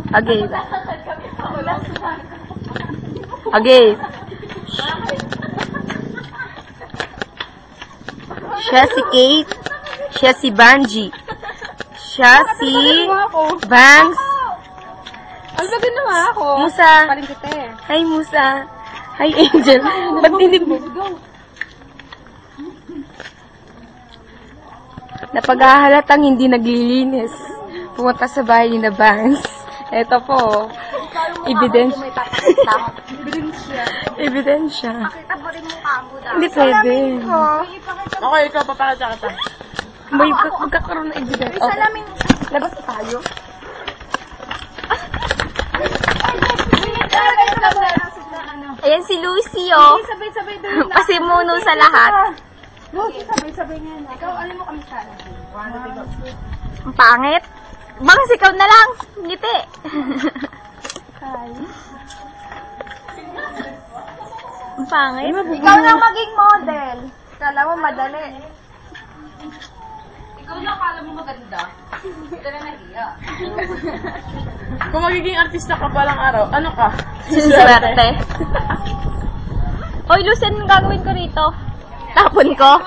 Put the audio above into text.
Okay. Okay. Siya si Kate. Siya si Banji. Siya si Banks. Ano ba ginawa ako? Musa. Paling kita eh. Hi, Musa. Hi, Angel. Ba't hindi mo? Napaghahalatang hindi naglilinis. Pumunta sa bahay ni na Banks. Ito po. Ebidensya. Ebidensya. Pakita mo rin mukha mo daw. Hindi pwede. Okay, ikaw papakita kita. May magkakaroon ng ebidensya. Okay. Salamin. Labas na tayo. Ayan si Lucy, oh. Sabay-sabay doon na. Pasimuno sa lahat. Sabay-sabay nga na. Ikaw, alam mo kami sana. Ang pangit. Bangs, ikaw na lang. Ngiti. Ang pangit. Ikaw lang maging model. Kala mo madali. Ikaw lang kala mo maganda. Ikaw na nahiya. Kung magiging artista ka palang araw, ano ka? Swerte. Oy, Lucen, gagawin ko rito. Tapon ko.